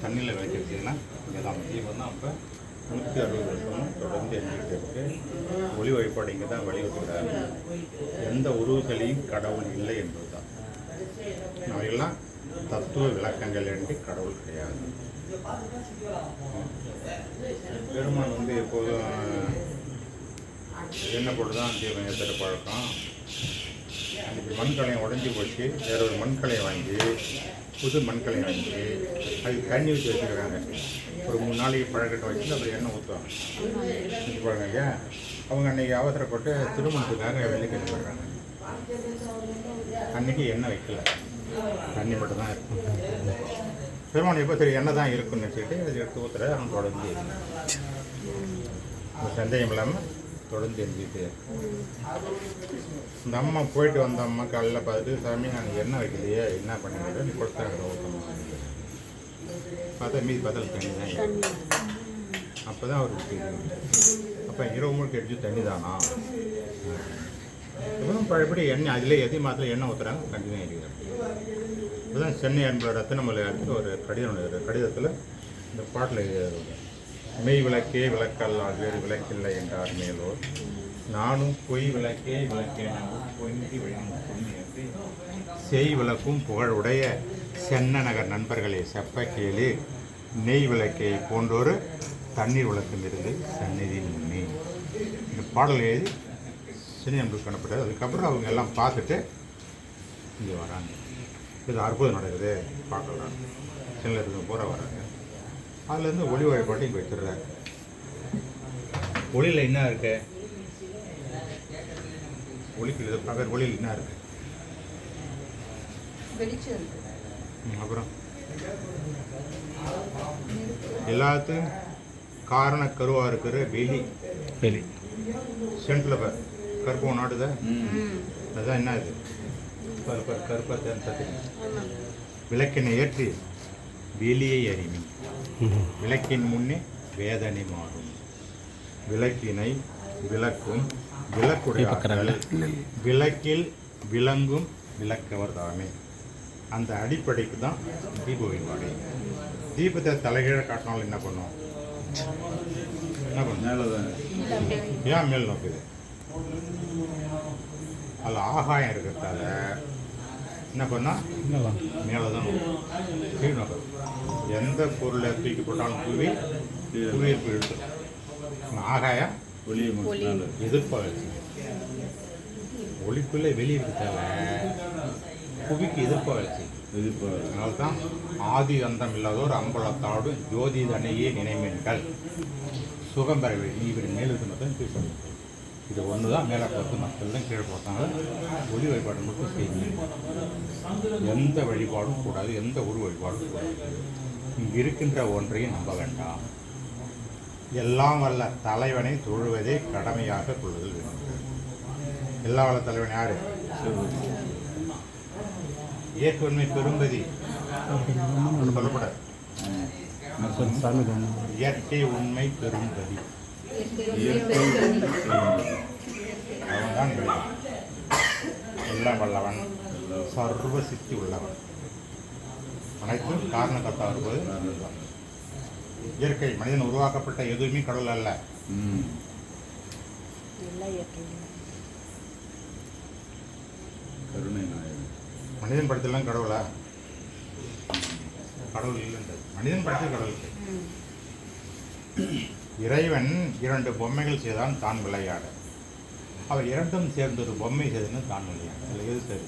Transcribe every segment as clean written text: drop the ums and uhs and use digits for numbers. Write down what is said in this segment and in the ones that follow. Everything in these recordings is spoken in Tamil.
தண்ணியில் விளக்கிடுச்சிங்கன்னா இங்கே தான் தீபம் தான் அப்போ 160 வருஷமும் தொடர்ந்து எரிஞ்சுக்கிட்டே இருக்கு. ஒளி வழிபாடு இங்கே தான் வலியுறுத்துகிறார். எந்த உருவங்களையும் கடவுள் இல்லை என்பது தான். அவையெல்லாம் தத்துவ விளக்கங்கள் என்று கடவுள் கிடையாது. பெருமான் வந்து எப்போதும் என்ன போட்டு தான் தீபம் ஏற்றுற பழக்கம். இப்போ மண்கலையம் உடஞ்சி போச்சு, வேற ஒரு மண்கலையை வாங்கி புது மண்கலையை வாங்கி அதுக்கு தண்ணி ஊற்றி வச்சுக்கிறாங்க. ஒரு 3 நாளைக்கு பழக்கட்டை வச்சு அப்புறம் எண்ணெய் ஊற்றுவாங்க. பாருங்க ஐயா, அவங்க அன்றைக்கி அவசரப்பட்டு திருமணத்துக்காக வெள்ளிக்கிழமை போடுறாங்க. அன்றைக்கி எண்ணெய் வைக்கல, தண்ணி மட்டும் தான் இருக்கும். பெருமான் எப்போ சரி எண்ணெய் தான் இருக்குன்னு வச்சுக்கிட்டு அதை எடுத்து ஊற்றுற அவங்க தொடர்ந்து சந்தேகம் இல்லாமல் தொடர்ந்து எரிஞ்சிட்டு. இந்த அம்மா போயிட்டு வந்த அம்மா காலையில் பார்த்துட்டு, சாமி நான் எண்ணெய் வைக்கலையே, என்ன பண்ணிக்கிட்டு நீ கொடுத்தாங்க ஊற்றணும் பார்த்தா மீதி பார்த்தா தண்ணி தான். அப்போ தான் அவருக்கு தெரியும். அப்போ இரவு முழுக்க அடிச்சு தண்ணி தானா? இப்போ பழையபடி எண்ணெய் அதில் எதி மாதத்தில் எண்ணெய் ஊற்றுறாங்க, கண்டினியூ இருக்கிறாங்க. இப்போதான் சென்னை அன்போட ரத்தினமலை அடுத்து ஒரு கடிதத்தில் இந்த பாட்டில் எழுதுறாங்க. மெய் விளக்கே விளக்கல்லால் வேறு விளக்கில்லை என்றார் மேலோர், நானும் பொய் விளக்கே விளக்கேன் பொங்கி பொன்னி செய் விளக்கும் புகழுடைய சென்ன நகர் நண்பர்களே செப்ப கேளு, நெய் விளக்கை போன்றொரு தண்ணீர் விளக்கம் இருந்து சந்நிதியின் முன்னே. இந்த பாடல் எழுதி சென்னை நண்பருக்கு அனுப்பிட்டார். அதுக்கப்புறம் அவங்க எல்லாம் பார்த்துட்டு இங்கே வராங்க. இது அற்புதம் நடக்குது பார்க்கலாம். சென்னையில் இருக்க பூரா வராங்க. அதுலேருந்து ஒளி வழிபாட்டு இங்கே வச்சிடுறாரு. ஒளியில் என்ன இருக்கு? ஒளிக்கு பகல் ஒளியில் என்ன இருக்கு? அப்புறம் எல்லாத்துக்கும் காரண கருவாக இருக்கிற வெளி சென்ட்ரில் கருப்பம் நாடுதா? அதுதான் என்ன இது? கருப்பை விளக்கினை ஏற்றி வெளியை அறிவி, விளக்கின் முன்னே வேதனை மாறும். விளக்கினை விளக்கும் விளக்குடைய விளக்கில் விளங்கும் விளக்கவர் தாமே. அந்த அடிப்படைக்கு தான் தீப வழிபாடு. தீபத்தை தலைகீழ காட்டினாலும் என்ன பண்ணும்? ஏன் மேல் நோக்குது? அதில் ஆகாயம் இருக்கிறதால என்ன பண்ணால் மேலே தான் நோக்கும், கீழ் நோக்கம். எந்த பொருளை தூக்கி போட்டாலும் புவியீர்ப்பு இழுத்துடும். ஆகாயம் எதிர்ப்பகழ்ச்சி. ஒளிக்குள்ளே வெளியே இருக்கிறதால புவிக்கு எதிர்ப்பகழ்ச்சி. அதனால தான் ஆதி அந்தம் இல்லாதோர் அம்பலத்தாடும் ஜோதி தனையே நினைமீன்கள் சுகம் பெற வேண்டும். இவர் மேலுக்கு மட்டும் கீழ் சொல்லுங்கள். இது ஒன்று தான் மேலே பார்த்து மக்கள் தான் கீழே பார்த்தாங்க. ஒளி வழிபாடு மட்டும் செய்யணும். எந்த வழிபாடும் கூடாது, எந்த ஒரு வழிபாடும் கூடாது. இங்கே இருக்கின்ற ஒன்றையும் நம்ப வேண்டாம். எல்லாம் வல்ல தலைவனை தொழுவதே கடமையாக கொள்ளுதல் வேண்டும். எல்லா வல்ல தலைவன் யாரு? இயற்கை பெரும்பதி சொல்லப்படாது. இயற்கை உண்மை பெரும்பதி அவன்தான் எல்லாம் வல்லவன், சர்வ சித்தி உள்ளவன், அனைத்தும் காரணக்கர்த்தா இருப்பது அதுதான். இயற்கை மனிதன் உருவாக்கப்பட்ட எதுவுமே கடவுள் அல்ல. மனிதன் படைத்தெல்லாம் கடவுளா? கடவுள் இல்லைன்றது. மனிதன் படைத்த கடவுள். இறைவன் 2 பொம்மைகள் செய்தான் தான் விளையாட. அவர் 2ம் சேர்ந்து ஒரு பொம்மை செய்துன்னு தான் விளையாட. அதில் எது சரி?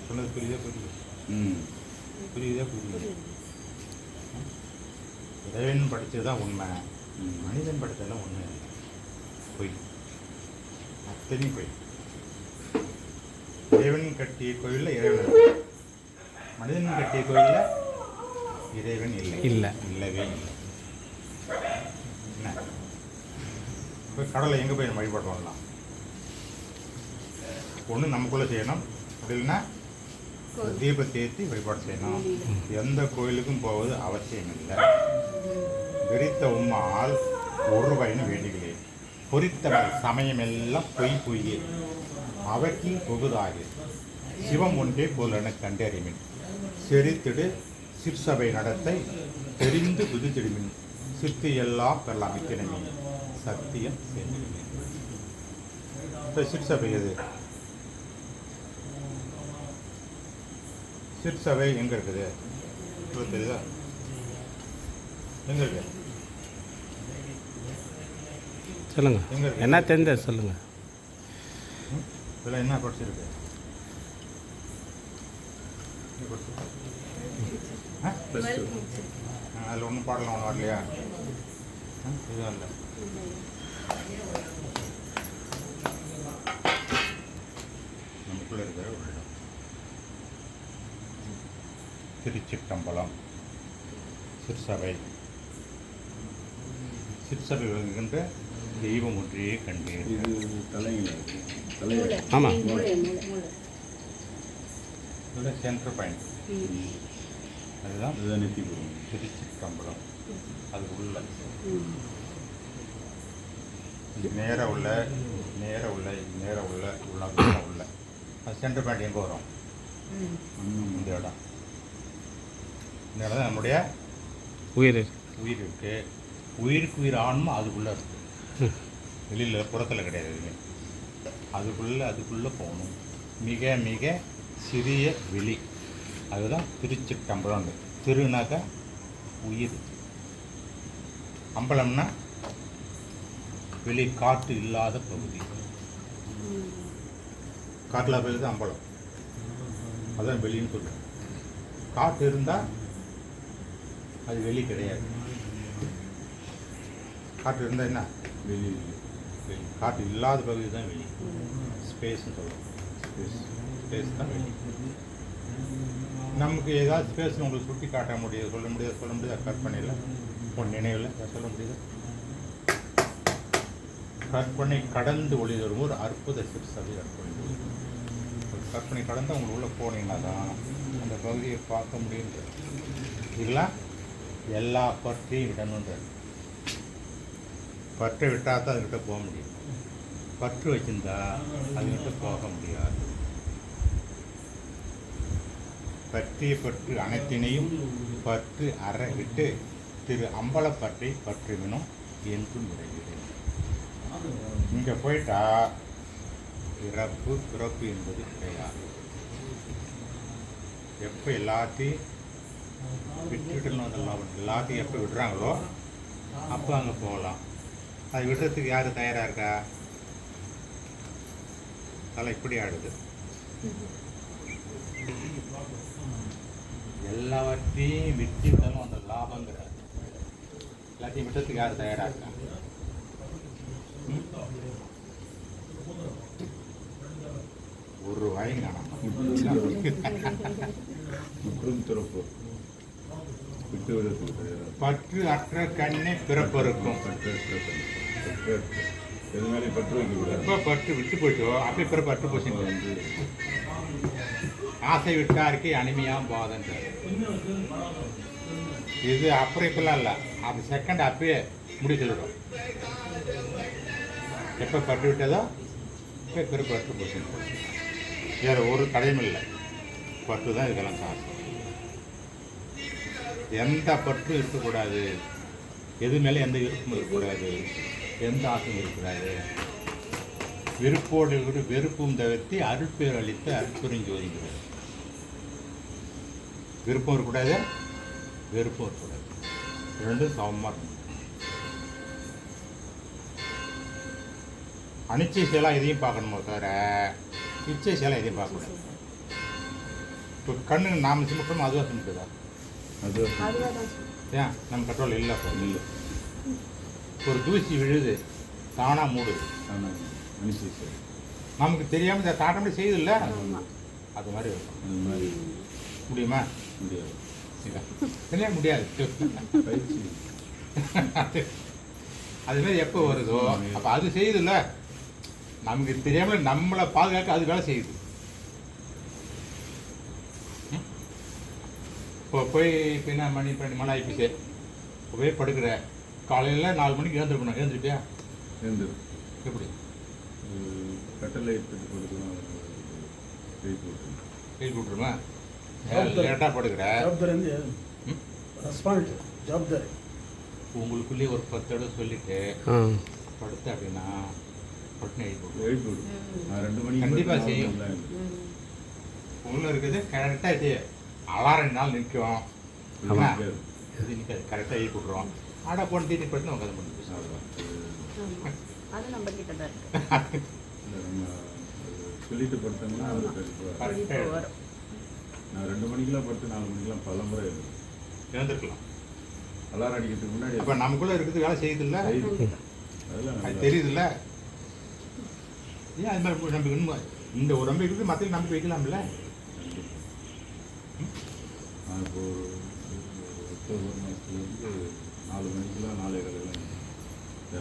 சொன்னது புரியுதா? இறைவன் படித்தது தான் உண்மை, மனிதன் படித்ததெல்லாம் உண்மை இல்லை. பொய், அத்தனை பொய். இறைவன் கட்டிய கோயிலில் இறைவன், மனிதன் கட்டிய கோயிலில் இறைவன் இல்லவே இல்லை. என்ன இப்போ கடலை எங்கே போய் நம்ம வழிபாடு பண்ணலாம்? ஒன்று நமக்குள்ளே செய்யணும், அப்படி இல்லைன்னா தீபத்தை ஏற்றி வழிபாடு செய்யணும். எந்த கோயிலுக்கும் போவது அவசியம் இல்லை. விரித்த உம்மால் ஒரு பயனும் வேண்டுகிறேன். பொறித்தவர் சமயமெல்லாம் பொய்யே அவற்றில் புகுதாகி சிவம் ஒன்றே போலென கண்டறிமின். செறித்திடு சிற்சபை நடத்தை தெரிந்து விதுதிடுமின் சித்தி எல்லாம் பெறலாம் இத்தினமே சத்தியம் சேர்ந்திடுமே. இப்போ சிற்சபை எது? சிற்சபை எங்கே இருக்குது? தெரியுதா? எங்கே இருக்கு? சொல்லுங்க. எங்கே இருக்கு? என்ன தெரிஞ்ச சொல்லுங்க. இதில் என்ன படிச்சிருக்கு? அதில் ஒன்றும் பாடலாம் ஒன்றும் வரலையா? இதுவும் இல்லை. நமக்குள்ளே இருக்கிற ஒரு இடம் திருச்சிற்றம்பலம் சிற்சபை. சிற்சபை விளங்குகின்ற தெய்வம் ஒன்றையே கண்டேன். ஆமாம், சென்டர் பாயிண்ட் அதுதான் திருச்சிற்றம்பலம். அது உள்ள நேர உள்ள அது சென்டர் பாயிண்ட் எங்கே வரும்? இந்த இடம். இந்த இடம் தான் நம்முடைய உயிர் இருக்கு. உயிருக்கு உயிர் ஆன்மா அதுக்குள்ளே இருக்கு. வெளியில் புறத்தில் கிடையாது எதுவுமே. அதுக்குள்ளே போகணும். மிக மிக சிறிய வெளி. அதுதான் திருச்சிற்றம்பலம். திருனாக்க உயிர், அம்பலம்னா வெளி காற்று இல்லாத பகுதி. காற்றில் போகுது அம்பலம், அதுதான் வெளின்னு சொல்லுவோம். காற்று இருந்தால் அது வெளி கிடையாது. காற்று இருந்தால் என்ன வெளி? காற்று இல்லாத பகுதி தான் வெளி. ஸ்பேஸ்ன்னு சொல்லுவோம். ஸ்பேஸ் தான் வெளி. நமக்கு ஏதாவது ஸ்பேஸ்னு உங்களுக்கு சுட்டி காட்ட முடியாது, சொல்ல முடியாது. கற்பனையில் உன் நினைவில் சொல்ல முடியுது. கற்பனை கடந்து ஒளி தரும் ஒரு அற்புத சிற்சபை. கற்பனை கடந்து உங்களுக்கு உள்ளே போனீங்கன்னா தான் அந்த பகுதியை பார்க்க முடியுன்றது. இதெல்லாம் எல்லா பற்றையும் விடணுன்றது. பற்றை விட்டால் தான் அதுக்கிட்ட போக முடியும். பற்று வச்சிருந்தா அதுக்கிட்ட போக முடியாது. பற்றிய பற்று அனைத்தினையும் பற்று அற விட்டு திரு அம்பலப்பற்றை பற்றுவினும் என்றும் விரைகிறேன். இங்கே போயிட்டா பிறப்பு என்பது கிடையாது. எப்போ எல்லாத்தையும் விட்டுட்டுன்னு எல்லாத்தையும் எப்போ விடுறாங்களோ அப்போ அங்கே போகலாம். அது விடுறதுக்கு யார் தயாராக இருக்கா? தலை இப்படி ஆடுது. எல்லாவற்றையும் விட்டு விடணும் அந்த லாபங்கிறார். எல்லாத்தையும் விட்டத்துக்கு யார் தயாராக இருக்கா? ஒரு வாயும் காணும். பற்று அற்ற கண்ணே பிறப்பறுக்கும். எப்போ பற்று விட்டு போச்சோ அப்படியே பிறப்பு அற்று போச்சு. ஆசை விட்டாருக்கு அனிமையாக பாதன்றார். இது அப்புறம் இப்பெல்லாம் இல்லை, அது செகண்ட் அப்பயே முடி சொல்லிடும். எப்போ பட்டு விட்டதோ இப்போ பிறப்பு அற்று போச்சு. வேறு ஒரு கடையும் இல்லை. பற்று தான் இதுக்கெல்லாம் காசு. எந்த பற்றும் இருக்கக்கூடாது. எது மேலே எந்த விருப்பமும் இருக்கக்கூடாது. எந்த ஆசையும் இருக்கக்கூடாது. விருப்போடு வெறுப்பும் தவிர்த்து அருட்பேர் அளித்த அருட்பெருஞ்சோதிங்கிறது. விருப்பம் இருக்கக்கூடாது, வெறுப்பும் இருக்கக்கூடாது. ரெண்டும் சமமாக இருக்கும். அனிச்சை செயலாக எதையும் பார்க்கணுமோ தவிர இச்சை செயலாக எதையும் பார்க்கக்கூடாது. இப்போ கண்ணு நாம் சிமிட்டோமோ அதுவாக சிமிட்டுதா? ஏன் நம்ம கண்ட்ரோல் இல்லை. இப்போ இல்லை. ஒரு தூசி விழுது தானாக மூடுது. நமக்கு தெரியாமல் இதை தாட்டமே செய்யுது இல்லை? அது மாதிரி இருக்கும். அது மாதிரி முடியுமா? முடியாது. சரியா முடியாது. அதுமாரி எப்போ வருதோ அப்போ அது செய்யுதுல்ல. நமக்கு தெரியாமல் நம்மளை பாதுகாக்க அது வேலை செய்யுது. இப்போ போய் இப்போ என்ன மணி 12 மணி ஆகிப்போச்சு. இப்போ போய் படுக்கிற காலையில் 4 மணிக்கு எழுந்திருக்கணும். எழுந்திருப்பியா? எழுந்துரு. எப்படி? கட்டளை வெயில் போட்டுருமா? லேட்டாக படுக்கிற ஜவாப்தாரி வந்து ம்? ரெஸ்பாண்ட் ஜவாப்தாரி உங்களுக்குள்ளேயே ஒரு 10 தடவை சொல்லிட்டு ஆ படுத்த அப்படின்னா பட்டுன்னு எழுதி எழுதி விடு. நான் 2 மணிக்கு கண்டிப்பா படுத்து செய்யும். 4 மணிக்கு தான் உள்ள இருக்குது கரெக்டாக இது அலாரம் நாள் நிற்கும் ஆமா. இது நிற்காது கரெக்டாக எழுதி விட்ருவோம் ஆடா போன தீட்டி பட்டு உட்காந்து பண்ணி அவ்வளவுதான். அது நம்ம கிட்ட தான் இருக்கு. இந்த நம்ம சொல்லிட்டு படுத்தோம்னா அது கண்டிப்பா. கரெக்டாக இப்போ வரும். நான் 2 மணிக்கெல்லாம் படுத்து 4 மணிக்கெல்லாம் பல முறை எழுதுவேன். எழுந்திருக்கலாம் அலாரம் அடிக்கிறதுக்கு முன்னாடி அப்போ நமக்குள்ளே இருக்குது வேலை செய்யுதுல்ல எழுதி. அதெல்லாம் அது நல்லா தெரியுதுல்ல ஏன் அது மாதிரி நம்பிக்கை உண்மை இந்த ஒரு நம்பிக்கை இருக்குது மற்ற நம்பிக்கை வைக்கலாம்ல நான் இப்போ ஒரு 1 மாதத்துலேருந்து 4 மணிக்கெல்லாம் 4:15